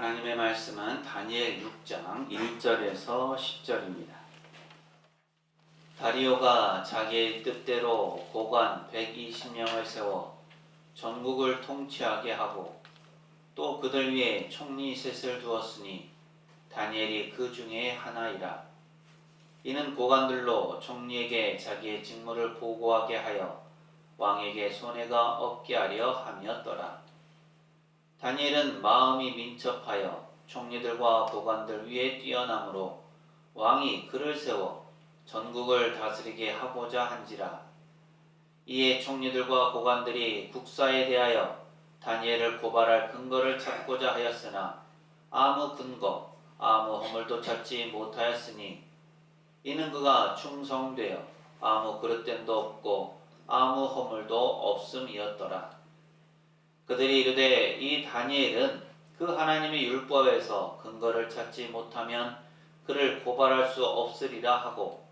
하나님의 말씀은 다니엘 6장 1절에서 10절입니다. 다리오가 자기의 뜻대로 고관 120명을 세워 전국을 통치하게 하고 또 그들 위에 총리 셋을 두었으니 다니엘이 그 중에 하나이라. 이는 고관들로 총리에게 자기의 직무를 보고하게 하여 왕에게 손해가 없게 하려 함이었더라. 다니엘은 마음이 민첩하여 총리들과 고관들 위에 뛰어나므로 왕이 그를 세워 전국을 다스리게 하고자 한지라. 이에 총리들과 고관들이 국사에 대하여 다니엘을 고발할 근거를 찾고자 하였으나 아무 근거, 아무 허물도 찾지 못하였으니 이는 그가 충성되어 아무 그릇됨도 없고 아무 허물도 없음이었더라. 그들이 이르되 이 다니엘은 그 하나님의 율법에서 근거를 찾지 못하면 그를 고발할 수 없으리라 하고,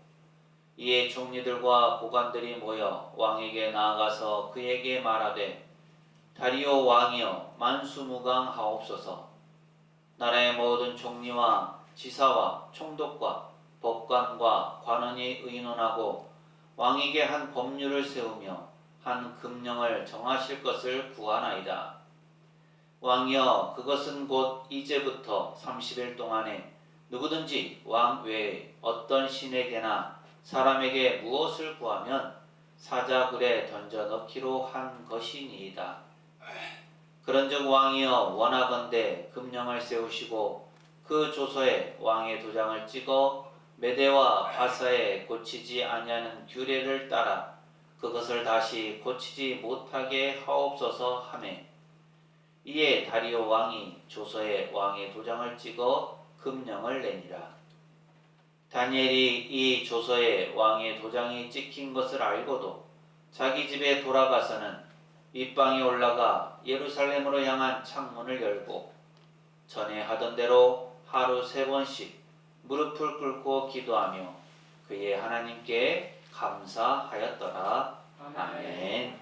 이에 총리들과 고관들이 모여 왕에게 나아가서 그에게 말하되 다리오 왕이여 만수무강하옵소서. 나라의 모든 총리와 지사와 총독과 법관과 관원이 의논하고 왕에게 한 법률을 세우며 한 금령을 정하실 것을 구하나이다. 왕이여 그것은 곧 이제부터 30일 동안에 누구든지 왕 외에 어떤 신에게나 사람에게 무엇을 구하면 사자굴에 던져 넣기로 한 것이니이다. 그런즉 왕이여 원하건대 금령을 세우시고 그 조서에 왕의 도장을 찍어 메대와 바사에 고치지 아니하는 규례를 따라 그것을 다시 고치지 못하게 하옵소서 하매, 이에 다리오 왕이 조서에 왕의 도장을 찍어 금령을 내니라. 다니엘이 이 조서에 왕의 도장이 찍힌 것을 알고도 자기 집에 돌아가서는 윗방에 올라가 예루살렘으로 향한 창문을 열고 전에 하던 대로 하루 3번씩 무릎을 꿇고 기도하며 그의 하나님께 감사하였더라. 아멘.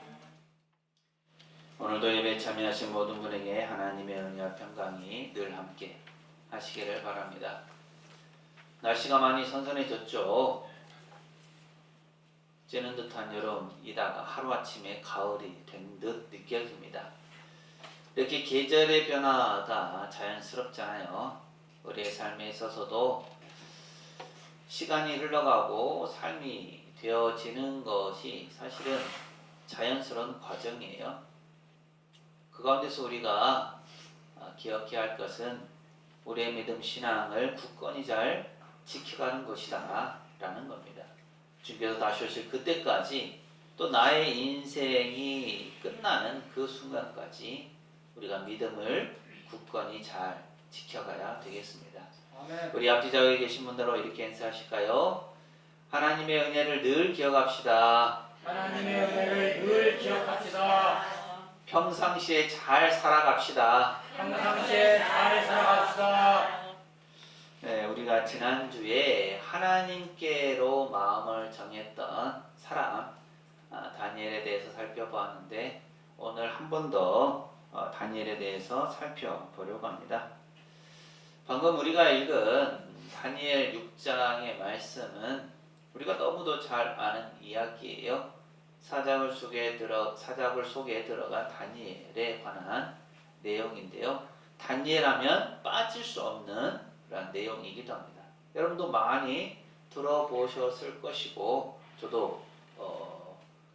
오늘도 예배 참여하신 모든 분에게 하나님의 은혜와 평강이 늘 함께 하시기를 바랍니다. 날씨가 많이 선선해졌죠. 찌는 듯한 여름이다가 하루아침에 가을이 된 듯 느껴집니다. 이렇게 계절의 변화가 자연스럽잖아요. 우리의 삶에 있어서도 시간이 흘러가고 삶이 되어지는 것이 사실은 자연스러운 과정이에요. 그 가운데서 우리가 기억해야 할 것은 우리의 믿음 신앙을 굳건히 잘 지켜가는 것이다 라는 겁니다. 주께서 다시 오실 그때까지 또 나의 인생이 끝나는 그 순간까지 우리가 믿음을 굳건히 잘 지켜가야 되겠습니다. 아멘. 우리 앞뒤 좌우에 계신 분들로 이렇게 인사하실까요? 하나님의 은혜를 늘 기억합시다. 하나님의 은혜를 늘 기억합시다. 평상시에 잘 살아갑시다. 평상시에 잘 살아갑시다. 네, 우리가 지난주에 하나님께로 마음을 정했던 사람 다니엘에 대해서 살펴보았는데 오늘 한 번 더 다니엘에 대해서 살펴보려고 합니다. 방금 우리가 읽은 다니엘 6장의 말씀은 우리가 너무도 잘 아는 이야기예요. 사자굴 속에 들어간 다니엘에 관한 내용인데요. 다니엘 하면 빠질 수 없는 그런 내용이기도 합니다. 여러분도 많이 들어보셨을 것이고 저도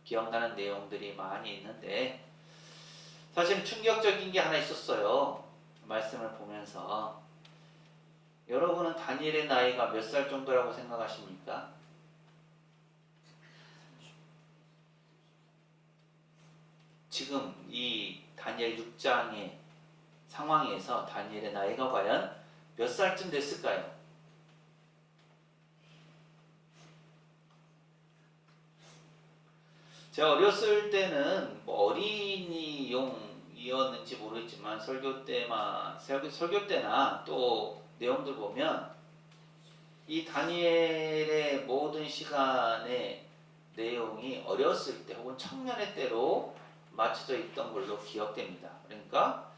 기억나는 내용들이 많이 있는데 사실 충격적인 게 하나 있었어요. 말씀을 보면서 여러분은 다니엘의 나이가 몇 살 정도라고 생각하십니까? 지금 이 다니엘 6장의 상황에서 다니엘의 나이가 과연 몇 살쯤 됐을까요? 제가 어렸을 때는 어린이용이었는지 모르겠지만 설교 때나 또 내용들 보면 이 다니엘의 모든 시간의 내용이 어렸을 때 혹은 청년의 때로 맞춰져 있던 걸로 기억됩니다. 그러니까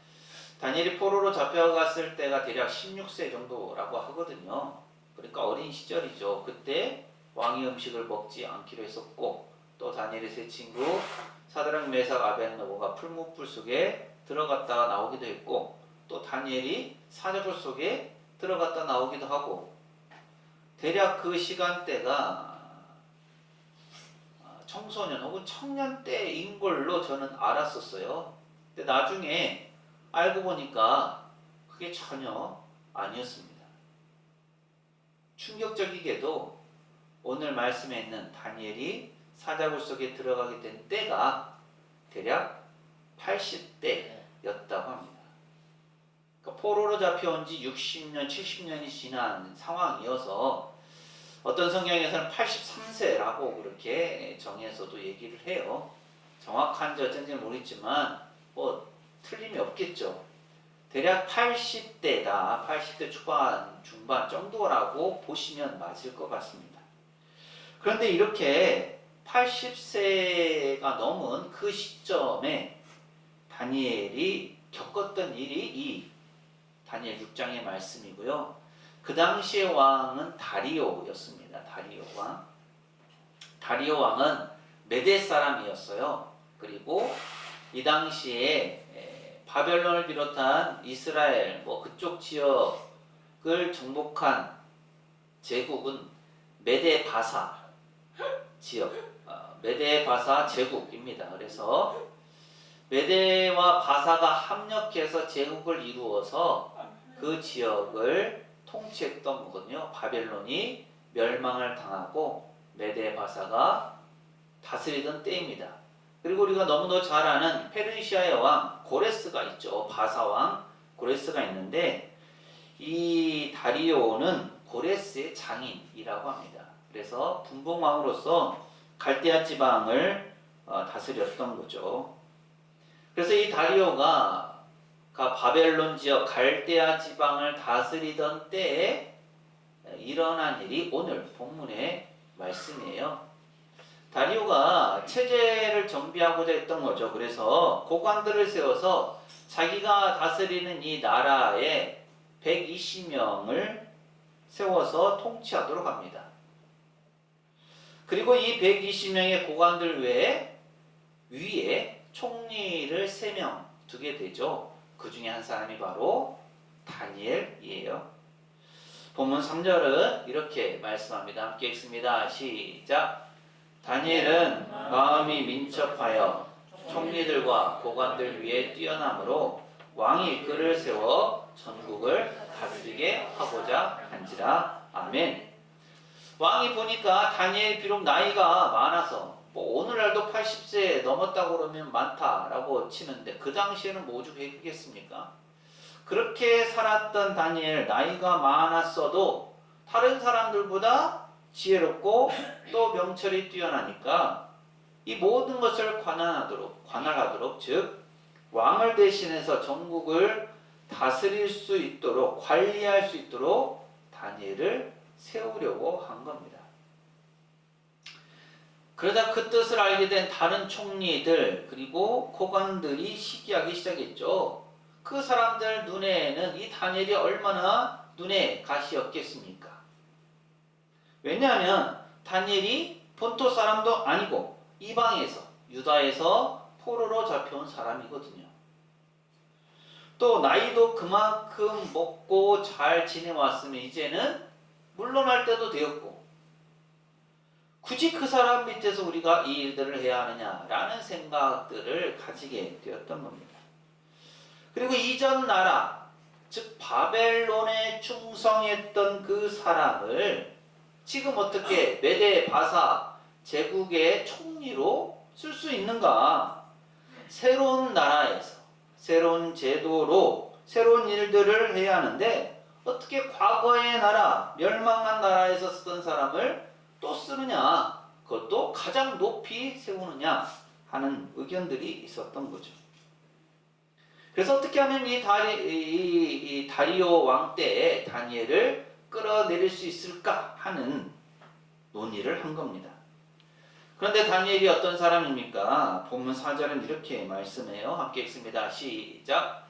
다니엘이 포로로 잡혀갔을 때가 대략 16세 정도라고 하거든요. 그러니까 어린 시절이죠. 그때 왕의 음식을 먹지 않기로 했었고, 또 다니엘의 세 친구 사드락 메삭 아벳느고가 풀무불 속에 들어갔다가 나오기도 했고, 또 다니엘이 사자굴 속에 들어갔다 나오기도 하고, 대략 그 시간대가 청소년 혹은 청년 때인 걸로 저는 알았었어요. 근데 나중에 알고 보니까 그게 전혀 아니었습니다. 충격적이게도 오늘 말씀에 있는 다니엘이 사자굴 속에 들어가게 된 때가 대략 80대였다고 합니다. 그러니까 포로로 잡혀온 지 60년, 70년이 지난 상황이어서 어떤 성경에서는 83세라고 그렇게 정해서도 얘기를 해요. 정확한지 어쩐지는 모르겠지만 뭐 틀림이 없겠죠. 대략 80대다. 80대 초반, 중반 정도라고 보시면 맞을 것 같습니다. 그런데 이렇게 80세가 넘은 그 시점에 다니엘이 겪었던 일이 이 다니엘 6장의 말씀이고요. 그 당시의 왕은 다리오였습니다. 다리오 왕. 다리오 왕은 메대 사람이었어요. 그리고 이 당시에 바벨론을 비롯한 이스라엘 그쪽 지역을 정복한 제국은 메대 바사 지역, 메대 바사 제국입니다. 그래서 메대와 바사가 합력해서 제국을 이루어서 그 지역을 통치했던 거거든요. 바벨론이 멸망을 당하고 메대 바사가 다스리던 때입니다. 그리고 우리가 너무도 잘 아는 페르시아의 왕 고레스가 있죠. 바사왕 고레스가 있는데 이 다리오는 고레스의 장인이라고 합니다. 그래서 분봉왕으로서 갈대아 지방을 다스렸던 거죠. 그래서 이 다리오가 바벨론 지역 갈대아 지방을 다스리던 때에 일어난 일이 오늘 본문의 말씀이에요. 다리오가 체제를 정비하고자 했던 거죠. 그래서 고관들을 세워서 자기가 다스리는 이 나라에 120명을 세워서 통치하도록 합니다. 그리고 이 120명의 고관들 위에 총리를 3명 두게 되죠. 그 중에 한 사람이 바로 다니엘이에요. 본문 3절은 이렇게 말씀합니다. 함께 읽습니다. 시작. 다니엘은 마음이 민첩하여 총리들과 고관들 위에 뛰어남으로 왕이 그를 세워 전국을 다스리게 하고자 한지라. 아멘. 왕이 보니까 다니엘 비록 나이가 많아서 오늘날도 80세 넘었다고 그러면 많다라고 치는데 그 당시에는 오죽 했겠습니까? 그렇게 살았던 다니엘, 나이가 많았어도 다른 사람들보다 지혜롭고 또 명철이 뛰어나니까 이 모든 것을 관할하도록 즉 왕을 대신해서 전국을 다스릴 수 있도록 관리할 수 있도록 다니엘을 세우려고 한 겁니다. 그러다 그 뜻을 알게 된 다른 총리들 그리고 고관들이 시기하기 시작했죠. 그 사람들 눈에는 이 다니엘이 얼마나 눈에 가시였겠습니까? 왜냐하면 다니엘이 본토 사람도 아니고 이방에서 유다에서 포로로 잡혀온 사람이거든요. 또 나이도 그만큼 먹고 잘 지내왔으면 이제는 물러날 때도 되었고 굳이 그 사람 밑에서 우리가 이 일들을 해야 하느냐라는 생각들을 가지게 되었던 겁니다. 그리고 이전 나라 즉 바벨론에 충성했던 그 사람을 지금 어떻게 메대 바사 제국의 총리로 쓸 수 있는가? 새로운 나라에서 새로운 제도로 새로운 일들을 해야 하는데 어떻게 과거의 나라 멸망한 나라에서 쓰던 사람을 또 쓰느냐? 그것도 가장 높이 세우느냐 하는 의견들이 있었던 거죠. 그래서 어떻게 하면 이 다리오 왕 때에 다니엘을 끌어내릴 수 있을까 하는 논의를 한 겁니다. 그런데 다니엘이 어떤 사람입니까? 본문 4절은 이렇게 말씀해요. 함께 읽습니다. 시작.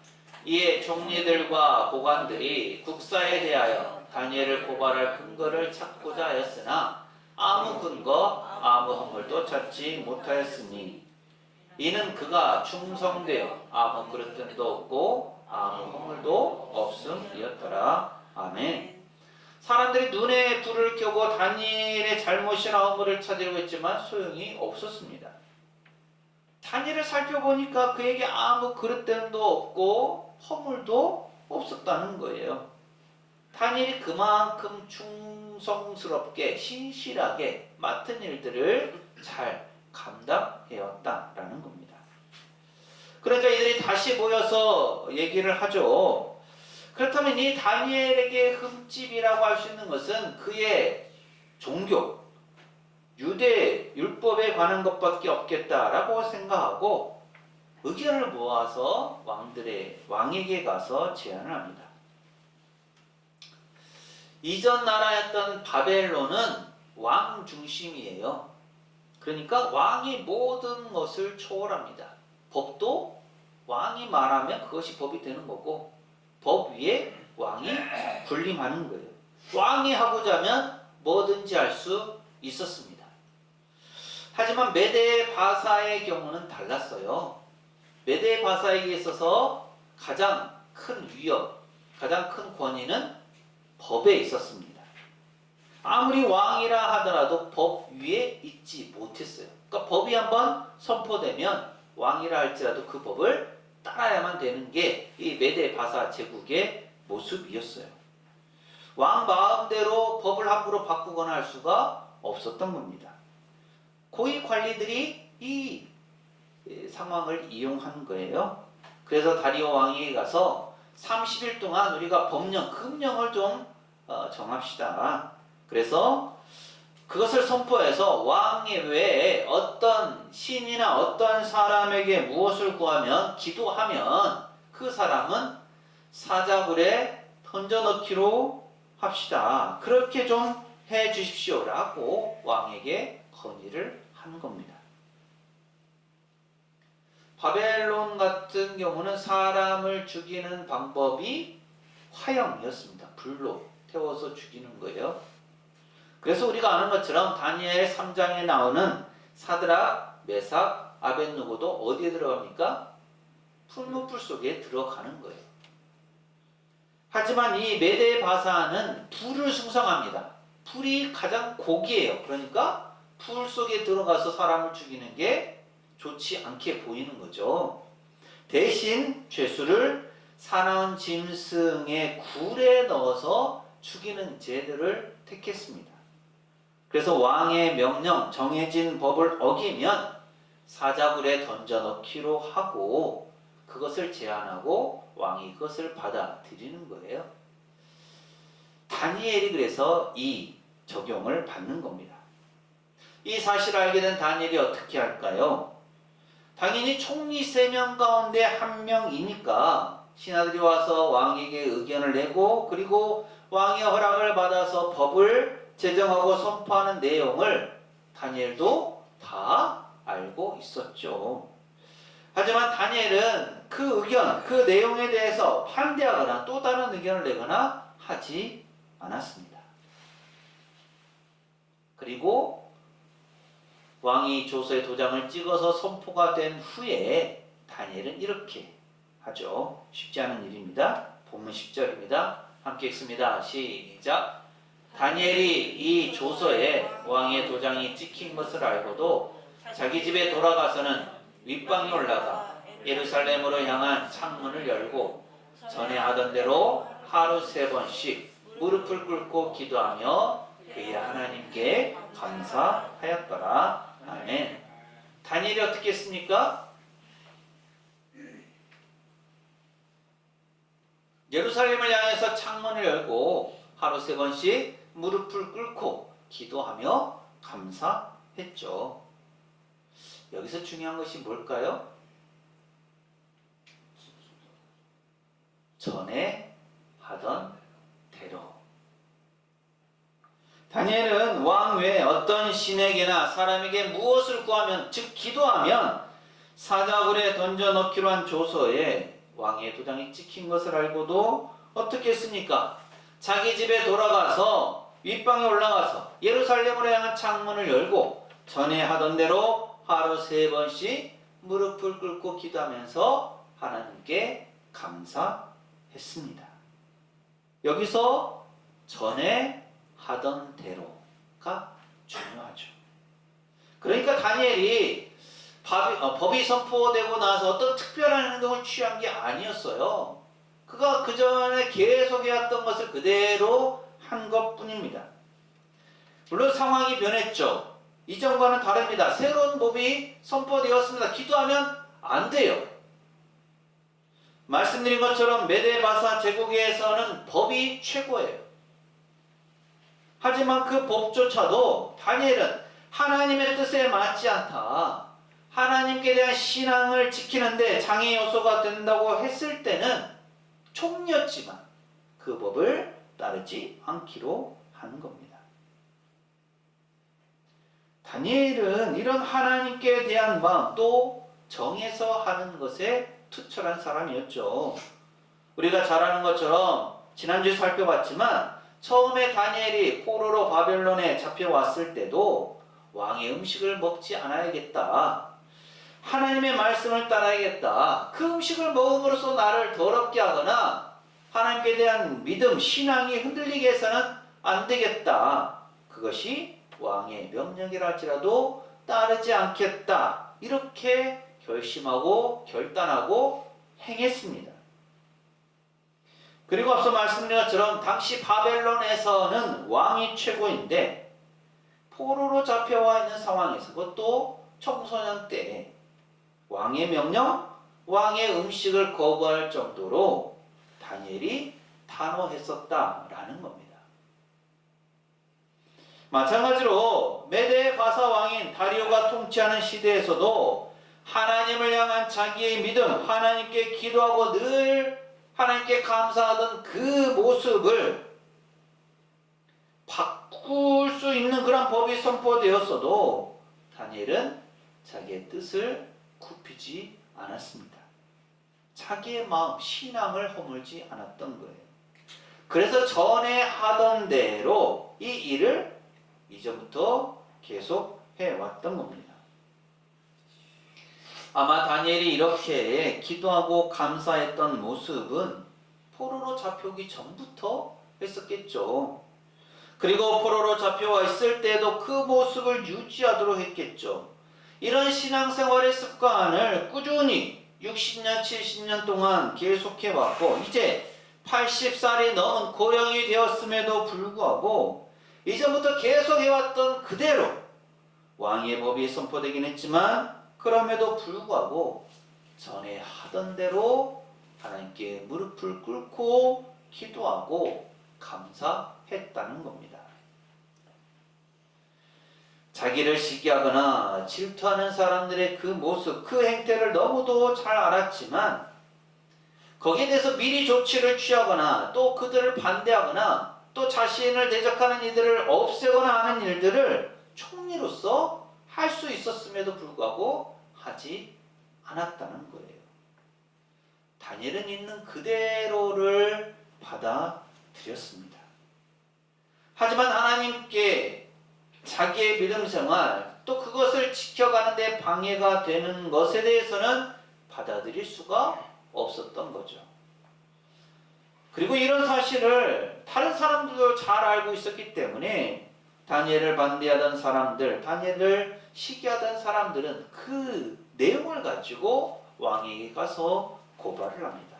이에 총리들과 고관들이 국사에 대하여 다니엘을 고발할 근거를 찾고자 하였으나 아무 근거, 아무 허물도 찾지 못하였으니 이는 그가 충성되어 아무 그릇됨도 없고 아무 허물도 없음이었더라. 아멘. 사람들이 눈에 불을 켜고 다니엘의 잘못이나 허물을 찾으려고 했지만 소용이 없었습니다. 다니엘을 살펴보니까 그에게 아무 그릇됨도 없고 허물도 없었다는 거예요. 다니엘이 그만큼 충성스럽게 신실하게 맡은 일들을 잘 감당해왔다라는 겁니다. 그러니까 이들이 다시 모여서 얘기를 하죠. 그렇다면 이 다니엘에게 흠집이라고 할 수 있는 것은 그의 종교, 유대 율법에 관한 것밖에 없겠다라고 생각하고 의견을 모아서 왕에게 가서 제안을 합니다. 이전 나라였던 바벨론은 왕 중심이에요. 그러니까 왕이 모든 것을 초월합니다. 법도 왕이 말하면 그것이 법이 되는 거고 법 위에 왕이 군림하는 거예요. 왕이 하고자 하면 뭐든지 할 수 있었습니다. 하지만 메데 바사의 경우는 달랐어요. 메데 바사에게 있어서 가장 큰 위협, 가장 큰 권위는 법에 있었습니다. 아무리 왕이라 하더라도 법 위에 있지 못했어요. 그러니까 법이 한번 선포되면 왕이라 할지라도 그 법을 따라야만 되는 게 이 메데 바사 제국의 모습이었어요. 왕 마음대로 법을 함부로 바꾸거나 할 수가 없었던 겁니다. 고위 관리들이 이 상황을 이용한 거예요. 그래서 다리오 왕에게 가서 30일 동안 우리가 법령, 금령을 좀 정합시다. 그래서 그것을 선포해서 왕 외에 어떤 신이나 어떤 사람에게 무엇을 구하면, 기도하면 그 사람은 사자굴에 던져넣기로 합시다. 그렇게 좀 해 주십시오라고 왕에게 건의를 한 겁니다. 바벨론 같은 경우는 사람을 죽이는 방법이 화형이었습니다. 불로 태워서 죽이는 거예요. 그래서 우리가 아는 것처럼 다니엘 3장에 나오는 사드락, 메삭, 아벳느고도 어디에 들어갑니까? 풀무불 속에 들어가는 거예요. 하지만 이 메데 바사는 불을 숭상합니다. 불이 가장 고기예요. 그러니까 불 속에 들어가서 사람을 죽이는 게 좋지 않게 보이는 거죠. 대신 죄수를 사나운 짐승의 굴에 넣어서 죽이는 제도를 택했습니다. 그래서 왕의 명령, 정해진 법을 어기면 사자굴에 던져 넣기로 하고 그것을 제안하고 왕이 그것을 받아들이는 거예요. 다니엘이 그래서 이 적용을 받는 겁니다. 이 사실을 알게 된 다니엘이 어떻게 할까요? 당연히 총리 3명 가운데 1명이니까 신하들이 와서 왕에게 의견을 내고 그리고 왕의 허락을 받아서 법을 제정하고 선포하는 내용을 다니엘도 다 알고 있었죠. 하지만 다니엘은 그 의견, 그 내용에 대해서 반대하거나 또 다른 의견을 내거나 하지 않았습니다. 그리고 왕이 조서에 도장을 찍어서 선포가 된 후에 다니엘은 이렇게 하죠. 쉽지 않은 일입니다. 본문 10절입니다. 함께 읽습니다. 시작. 다니엘이 이 조서에 왕의 도장이 찍힌 것을 알고도 자기 집에 돌아가서는 윗방에 올라가 예루살렘으로 향한 창문을 열고 전에 하던 대로 하루 3번씩 무릎을 꿇고 기도하며 그의 하나님께 감사하였더라. 아멘. 다니엘이 어떻게 했습니까? 예루살렘을 향해서 창문을 열고 하루 3번씩 무릎을 꿇고 기도하며 감사했죠. 여기서 중요한 것이 뭘까요? 전에 하던 대로. 다니엘은 왕 외에 어떤 신에게나 사람에게 무엇을 구하면, 즉 기도하면 사자굴에 던져 넣기로 한 조서에 왕의 도장이 찍힌 것을 알고도 어떻게 했습니까? 자기 집에 돌아가서 윗방에 올라가서 예루살렘으로 향한 창문을 열고 전에 하던 대로 하루 3번씩 무릎을 꿇고 기도하면서 하나님께 감사했습니다. 여기서 전에 하던 대로가 중요하죠. 그러니까 다니엘이 법이 선포되고 나서 어떤 특별한 행동을 취한 게 아니었어요. 그가 그 전에 계속 해왔던 것을 그대로 한 것뿐입니다. 물론 상황이 변했죠. 이전과는 다릅니다. 새로운 법이 선포되었습니다. 기도하면 안 돼요. 말씀드린 것처럼 메데바사 제국에서는 법이 최고예요. 하지만 그 법조차도 다니엘은 하나님의 뜻에 맞지 않다, 하나님께 대한 신앙을 지키는데 장애 요소가 된다고 했을 때는 총리였지만 그 법을 따르지 않기로 하는 겁니다. 다니엘은 이런 하나님께 대한 마음, 또 정해서 하는 것에 투철한 사람이었죠. 우리가 잘 아는 것처럼 지난주에 살펴봤지만 처음에 다니엘이 포로로 바벨론에 잡혀왔을 때도 왕의 음식을 먹지 않아야겠다, 하나님의 말씀을 따라야겠다, 그 음식을 먹음으로써 나를 더럽게 하거나 하나님께 대한 믿음, 신앙이 흔들리게 해서는 안 되겠다, 그것이 왕의 명령이라 할지라도 따르지 않겠다, 이렇게 결심하고 결단하고 행했습니다. 그리고 앞서 말씀드린 것처럼 당시 바벨론에서는 왕이 최고인데 포로로 잡혀와 있는 상황에서, 그것도 청소년 때 왕의 명령, 왕의 음식을 거부할 정도로 다니엘이 단호했었다라는 겁니다. 마찬가지로 메데 바사 왕인 다리오가 통치하는 시대에서도 하나님을 향한 자기의 믿음, 하나님께 기도하고 늘 하나님께 감사하던 그 모습을 바꿀 수 있는 그런 법이 선포되었어도 다니엘은 자기의 뜻을 굽히지 않았습니다. 자기의 마음, 신앙을 허물지 않았던 거예요. 그래서 전에 하던 대로 이 일을 이전부터 계속 해왔던 겁니다. 아마 다니엘이 이렇게 기도하고 감사했던 모습은 포로로 잡혀오기 전부터 했었겠죠. 그리고 포로로 잡혀와 있을 때도 그 모습을 유지하도록 했겠죠. 이런 신앙생활의 습관을 꾸준히 60년, 70년 동안 계속해왔고 이제 80살이 넘은 고령이 되었음에도 불구하고 이전부터 계속 해왔던 그대로 왕의 법이 선포되긴 했지만 그럼에도 불구하고 전에 하던 대로 하나님께 무릎을 꿇고 기도하고 감사했다는 겁니다. 자기를 시기하거나 질투하는 사람들의 그 모습, 그 행태를 너무도 잘 알았지만 거기에 대해서 미리 조치를 취하거나 또 그들을 반대하거나 또 자신을 대적하는 이들을 없애거나 하는 일들을 총리로서 할 수 있었음에도 불구하고 하지 않았다는 거예요. 다니엘은 있는 그대로를 받아들였습니다. 하지만 하나님께 자기의 믿음 생활, 또 그것을 지켜가는 데 방해가 되는 것에 대해서는 받아들일 수가 없었던 거죠. 그리고 이런 사실을 다른 사람들도 잘 알고 있었기 때문에 다니엘을 반대하던 사람들, 다니엘을 시기하던 사람들은 그 내용을 가지고 왕에게 가서 고발을 합니다.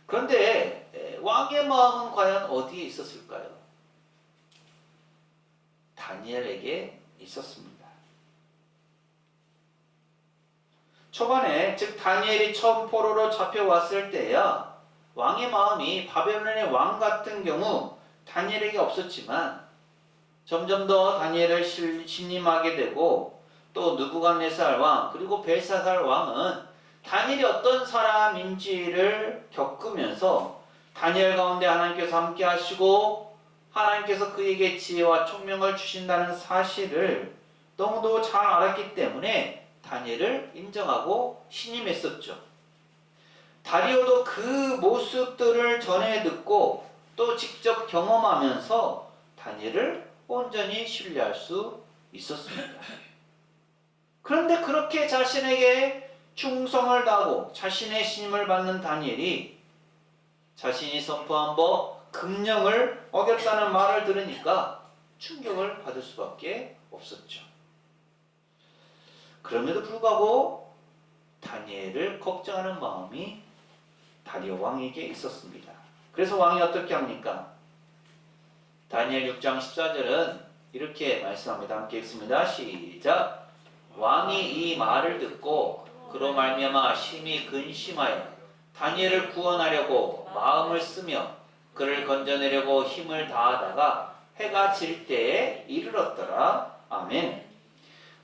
그런데 왕의 마음은 과연 어디에 있었을까요? 다니엘에게 있었습니다. 초반에, 즉 다니엘이 처음 포로로 잡혀왔을 때야 왕의 마음이 바벨론의 왕 같은 경우 다니엘에게 없었지만 점점 더 다니엘을 신임하게 되고 또 느부갓네살 왕 그리고 벨사살 왕은 다니엘이 어떤 사람인지를 겪으면서 다니엘 가운데 하나님께서 함께 하시고 하나님께서 그에게 지혜와 총명을 주신다는 사실을 너무도 잘 알았기 때문에 다니엘을 인정하고 신임했었죠. 다리오도 그 모습들을 전해 듣고 또 직접 경험하면서 다니엘을 온전히 신뢰할 수 있었습니다. 그런데 그렇게 자신에게 충성을 다하고 자신의 신임을 받는 다니엘이 자신이 선포한 금령을 어겼다는 말을 들으니까 충격을 받을 수밖에 없었죠. 그럼에도 불구하고 다니엘을 걱정하는 마음이 다리오 왕에게 있었습니다. 그래서 왕이 어떻게 합니까? 다니엘 6장 14절은 이렇게 말씀합니다. 함께 읽습니다. 시작. 왕이 이 말을 듣고 그로 말미암아 심히 근심하여 다니엘을 구원하려고 마음을 쓰며 그를 건져내려고 힘을 다하다가 해가 질 때에 이르렀더라. 아멘.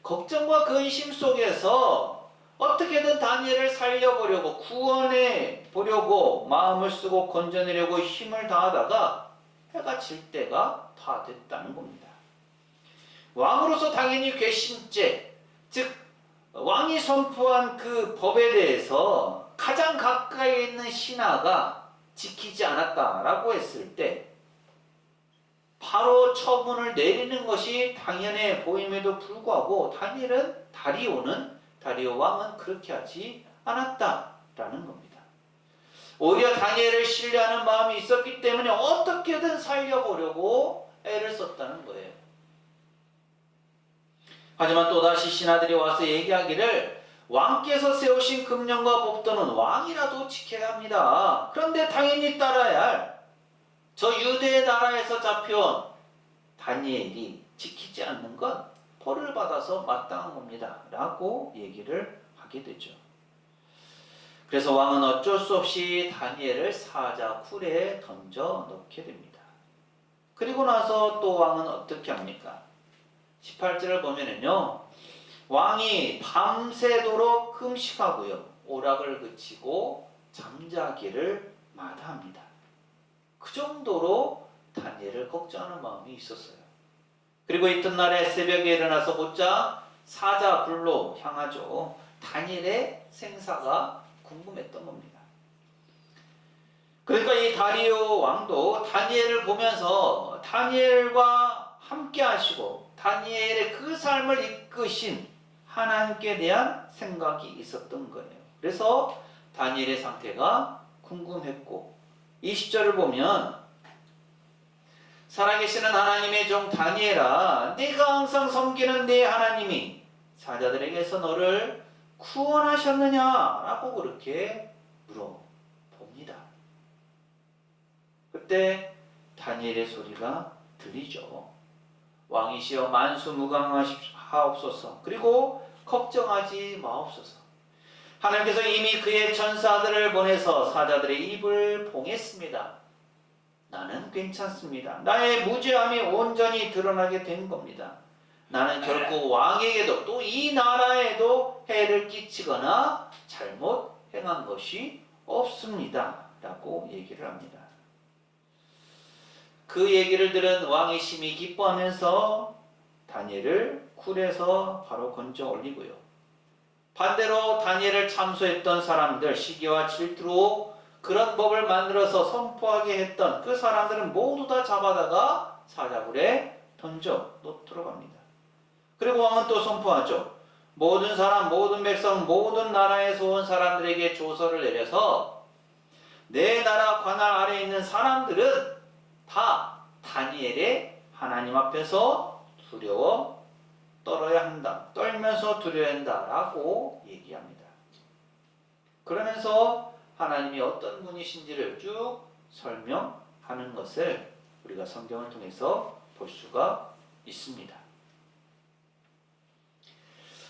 걱정과 근심 속에서 어떻게든 다니엘을 살려보려고 구원해 보려고 마음을 쓰고 건져내려고 힘을 다하다가 해가 질 때가 다 됐다는 겁니다. 왕으로서 당연히 괘씸죄, 즉 왕이 선포한 그 법에 대해서 가장 가까이 있는 신하가 지키지 않았다라고 했을 때 바로 처분을 내리는 것이 당연해 보임에도 불구하고 다리오 왕은 그렇게 하지 않았다라는 겁니다. 오히려 다니엘을 신뢰하는 마음이 있었기 때문에 어떻게든 살려보려고 애를 썼다는 거예요. 하지만 또다시 신하들이 와서 얘기하기를 왕께서 세우신 금령과 법도는 왕이라도 지켜야 합니다. 그런데 당연히 따라야 할 저 유대 나라에서 잡혀온 다니엘이 지키지 않는 건 벌을 받아서 마땅한 겁니다. 라고 얘기를 하게 되죠. 그래서 왕은 어쩔 수 없이 다니엘을 사자 굴에 던져 넣게 됩니다. 그리고 나서 또 왕은 어떻게 합니까? 18절을 보면은요, 왕이 밤새도록 금식하고요, 오락을 그치고 잠자기를 마다합니다. 그 정도로 다니엘을 걱정하는 마음이 있었어요. 그리고 이튿날에 새벽에 일어나서 곧장 사자 굴로 향하죠. 다니엘의 생사가 궁금했던 겁니다. 그러니까 이 다리오 왕도 다니엘을 보면서 다니엘과 함께 하시고 다니엘의 그 삶을 이끄신 하나님께 대한 생각이 있었던 거예요. 그래서 다니엘의 상태가 궁금했고 20절을 보면 살아계시는 하나님의 종 다니엘아, 네가 항상 섬기는 네 하나님이 사자들에게서 너를 구원하셨느냐라고 그렇게 물어봅니다. 그때 다니엘의 소리가 들리죠. 왕이시여 만수무강하옵소서. 그리고 걱정하지 마옵소서. 하나님께서 이미 그의 천사들을 보내서 사자들의 입을 봉했습니다. 나는 괜찮습니다. 나의 무죄함이 온전히 드러나게 된 겁니다. 나는 결코 왕에게도 또 이 나라에도 해를 끼치거나 잘못 행한 것이 없습니다. 라고 얘기를 합니다. 그 얘기를 들은 왕이 심히 기뻐하면서 다니엘을 굴에서 바로 건져 올리고요. 반대로 다니엘을 참소했던 사람들, 시기와 질투로 그런 법을 만들어서 선포하게 했던 그 사람들은 모두 다 잡아다가 사자굴에 던져 놓도록 합니다. 그리고 왕은 또 선포하죠. 모든 사람, 모든 백성, 모든 나라에서 온 사람들에게 조서를 내려서 내 나라 관할 아래에 있는 사람들은 다 다니엘의 하나님 앞에서 두려워 떨어야 한다. 떨면서 두려워야 한다라고 얘기합니다. 그러면서 하나님이 어떤 분이신지를 쭉 설명하는 것을 우리가 성경을 통해서 볼 수가 있습니다.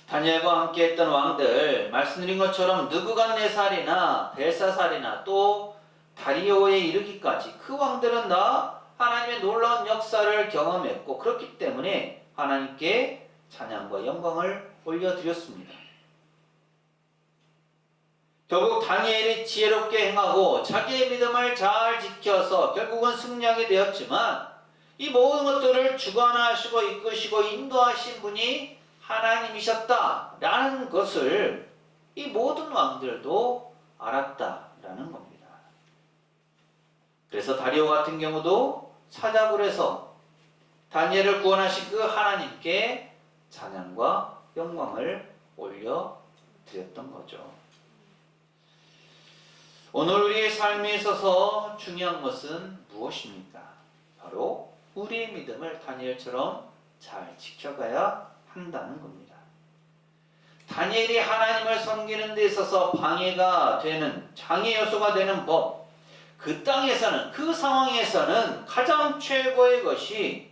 다니엘과 함께 했던 왕들, 말씀드린 것처럼 느부갓네살이나 벨사살이나 또 다리오에 이르기까지 그 왕들은 다 하나님의 놀라운 역사를 경험했고 그렇기 때문에 하나님께 찬양과 영광을 올려드렸습니다. 결국 다니엘이 지혜롭게 행하고 자기의 믿음을 잘 지켜서 결국은 승리하게 되었지만 이 모든 것들을 주관하시고 이끄시고 인도하신 분이 하나님이셨다라는 것을 이 모든 왕들도 알았다라는 겁니다. 그래서 다리오 같은 경우도 사자굴 에서 다니엘을 구원하신 그 하나님께 찬양과 영광을 올려드렸던 거죠. 오늘 우리의 삶에 있어서 중요한 것은 무엇입니까? 바로 우리의 믿음을 다니엘처럼 잘 지켜가야 한다는 겁니다. 다니엘이 하나님을 섬기는 데 있어서 방해가 되는, 장애 요소가 되는 법, 그 땅에서는, 그 상황에서는 가장 최고의 것이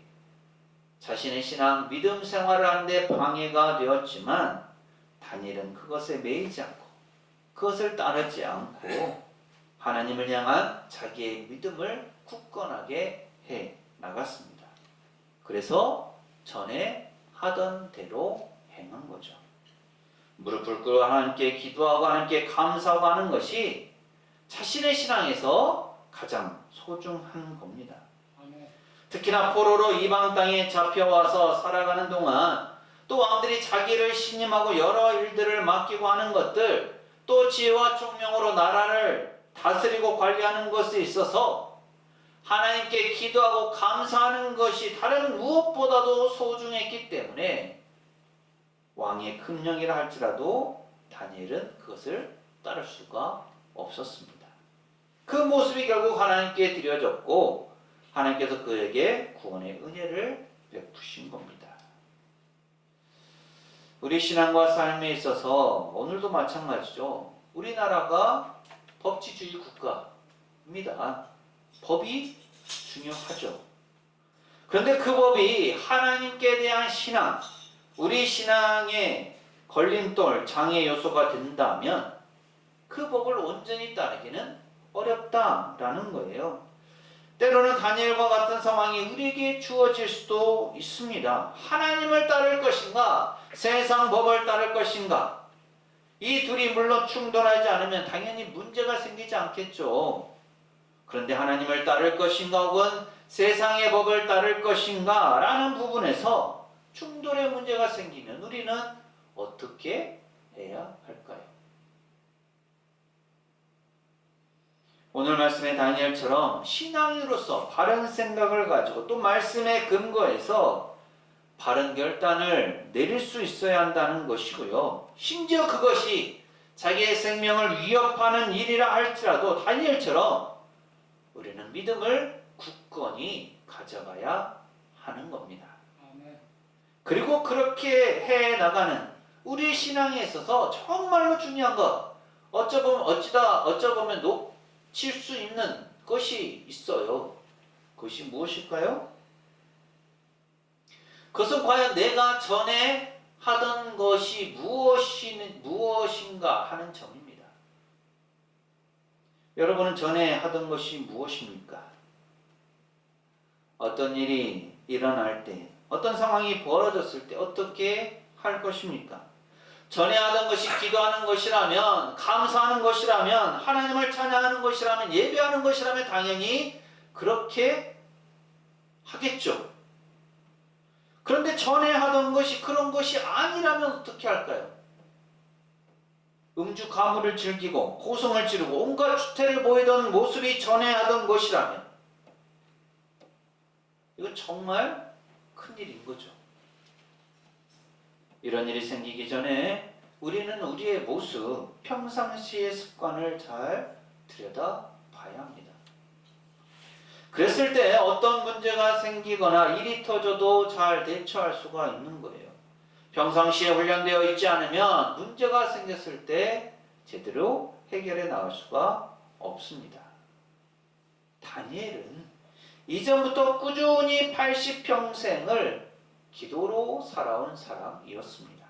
자신의 신앙, 믿음 생활을 하는데 방해가 되었지만 다니엘은 그것에 매이지 않고 그것을 따르지 않고 하나님을 향한 자기의 믿음을 굳건하게 해 나갔습니다. 그래서 전에 하던 대로 행한 거죠. 무릎을 꿇고 하나님께 기도하고 하나님께 감사하고 하는 것이 자신의 신앙에서 가장 소중한 겁니다. 특히나 포로로 이방 땅에 잡혀와서 살아가는 동안 또 왕들이 자기를 신임하고 여러 일들을 맡기고 하는 것들, 또 지혜와 총명으로 나라를 다스리고 관리하는 것에 있어서 하나님께 기도하고 감사하는 것이 다른 무엇보다도 소중했기 때문에 왕의 금령이라 할지라도 다니엘은 그것을 따를 수가 없었습니다. 그 모습이 결국 하나님께 드려졌고 하나님께서 그에게 구원의 은혜를 베푸신 겁니다. 우리 신앙과 삶에 있어서 오늘도 마찬가지죠. 우리나라가 법치주의 국가입니다. 법이 중요하죠. 그런데 그 법이 하나님께 대한 신앙, 우리 신앙의 걸림돌, 장애 요소가 된다면 그 법을 온전히 따르기는 어렵다라는 거예요. 때로는 다니엘과 같은 상황이 우리에게 주어질 수도 있습니다. 하나님을 따를 것인가, 세상 법을 따를 것인가, 이 둘이 물론 충돌하지 않으면 당연히 문제가 생기지 않겠죠. 그런데 하나님을 따를 것인가 혹은 세상의 법을 따를 것인가 라는 부분에서 충돌의 문제가 생기면 우리는 어떻게 해야 할까요? 오늘 말씀의 다니엘처럼 신앙인으로서 바른 생각을 가지고 또 말씀에 근거해서 바른 결단을 내릴 수 있어야 한다는 것이고요. 심지어 그것이 자기의 생명을 위협하는 일이라 할지라도 다니엘처럼 우리는 믿음을 굳건히 가져가야 하는 겁니다. 그리고 그렇게 해 나가는 우리 신앙에 있어서 정말로 중요한 것, 어쩌보면 놓칠 수 있는 것이 있어요. 그것이 무엇일까요? 그것은 과연 내가 전에 하던 것이 무엇인가 하는 점입니다. 여러분은 전에 하던 것이 무엇입니까? 어떤 일이 일어날 때, 어떤 상황이 벌어졌을 때 어떻게 할 것입니까? 전에 하던 것이 기도하는 것이라면, 감사하는 것이라면, 하나님을 찬양하는 것이라면, 예배하는 것이라면 당연히 그렇게 하겠죠. 그런데 전에 하던 것이 그런 것이 아니라면 어떻게 할까요? 음주 가물을 즐기고 고성을 지르고 온갖 추태를 보이던 모습이 전에 하던 것이라면 이건 정말 큰일인 거죠. 이런 일이 생기기 전에 우리는 우리의 모습, 평상시의 습관을 잘 들여다봐야 합니다. 그랬을 때 어떤 문제가 생기거나 일이 터져도 잘 대처할 수가 있는 거예요. 평상시에 훈련되어 있지 않으면 문제가 생겼을 때 제대로 해결해 나갈 수가 없습니다. 다니엘은 이전부터 꾸준히 80평생을 기도로 살아온 사람이었습니다.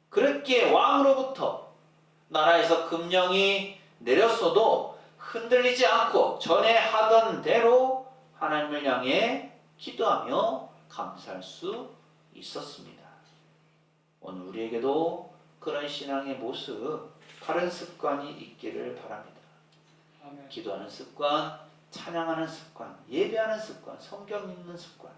그렇기에 왕으로부터 나라에서 금령이 내렸어도 흔들리지 않고 전에 하던 대로 하나님을 향해 기도하며 감사할 수 있었습니다. 오늘 우리에게도 그런 신앙의 모습, 바른 습관이 있기를 바랍니다. 아멘. 기도하는 습관, 찬양하는 습관, 예배하는 습관, 성경 읽는 습관,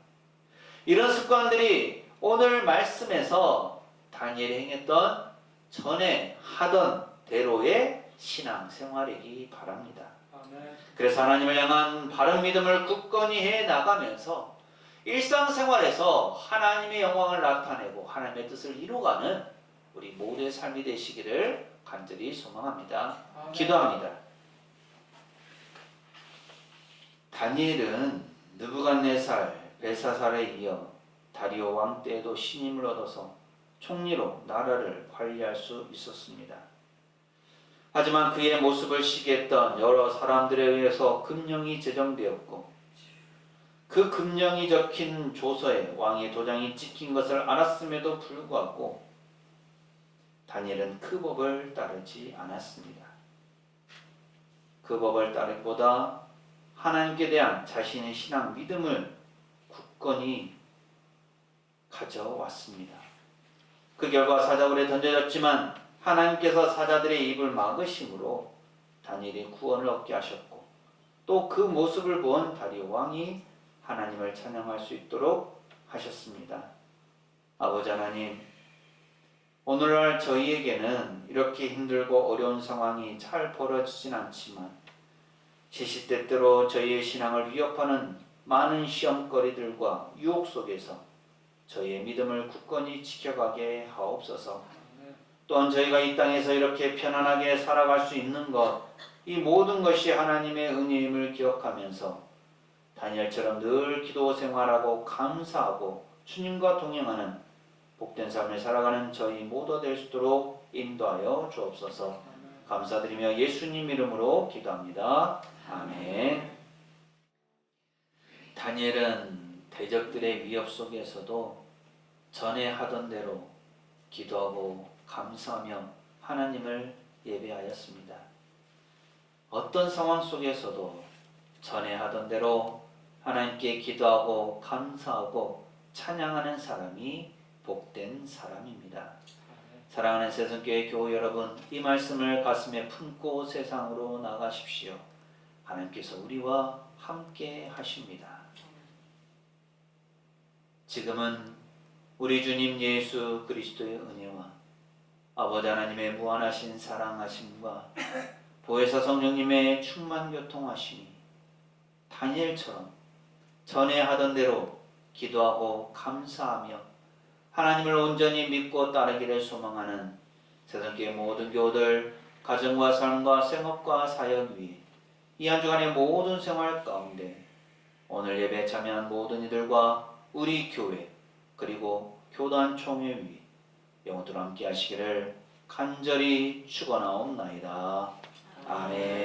이런 습관들이 오늘 말씀에서 다니엘이 행했던 전에 하던 대로의 신앙생활이기 바랍니다. 아멘. 그래서 하나님을 향한 바른 믿음을 굳건히 해 나가면서 일상생활에서 하나님의 영광을 나타내고 하나님의 뜻을 이루어가는 우리 모두의 삶이 되시기를 간절히 소망합니다. 아멘. 기도합니다. 다니엘은 느부갓네살, 벨사살에 이어 다리오 왕 때에도 신임을 얻어서 총리로 나라를 관리할 수 있었습니다. 하지만 그의 모습을 시기했던 여러 사람들에 의해서 금령이 제정되었고 그 금령이 적힌 조서에 왕의 도장이 찍힌 것을 알았음에도 불구하고 다니엘은 그 법을 따르지 않았습니다. 그 법을 따르기보다 하나님께 대한 자신의 신앙 믿음을 굳건히 가져왔습니다. 그 결과 사자굴에 던져졌지만 하나님께서 사자들의 입을 막으심으로 다니엘이 구원을 얻게 하셨고 또 그 모습을 본 다리오 왕이 하나님을 찬양할 수 있도록 하셨습니다. 아버지 하나님, 오늘날 저희에게는 이렇게 힘들고 어려운 상황이 잘 벌어지진 않지만 시시때때로 저희의 신앙을 위협하는 많은 시험거리들과 유혹 속에서 저희의 믿음을 굳건히 지켜가게 하옵소서. 또한 저희가 이 땅에서 이렇게 편안하게 살아갈 수 있는 것, 이 모든 것이 하나님의 은혜임을 기억하면서 다니엘처럼 늘 기도 생활하고 감사하고 주님과 동행하는 복된 삶을 살아가는 저희 모두 될 수 있도록 인도하여 주옵소서. 감사드리며 예수님 이름으로 기도합니다. 아멘. 다니엘은 대적들의 위협 속에서도 전에 하던 대로 기도하고 감사하며 하나님을 예배하였습니다. 어떤 상황 속에서도 전에 하던 대로 하나님께 기도하고 감사하고 찬양하는 사람이 복된 사람입니다. 사랑하는 세상교회 교우 여러분, 이 말씀을 가슴에 품고 세상으로 나가십시오. 하나님께서 우리와 함께 하십니다. 지금은 우리 주님 예수 그리스도의 은혜와 아버지 하나님의 무한하신 사랑하심과 보혜사 성령님의 충만 교통하심이 다니엘처럼 전에 하던 대로 기도하고 감사하며 하나님을 온전히 믿고 따르기를 소망하는 세상교회 모든 교우들 가정과 삶과 생업과 사역 위에 이 한 주간의 모든 생활 가운데 오늘 예배에 참여한 모든 이들과 우리 교회 그리고 교단 총회 위에 영원토록 함께 하시기를 간절히 축원하옵나이다. 아멘.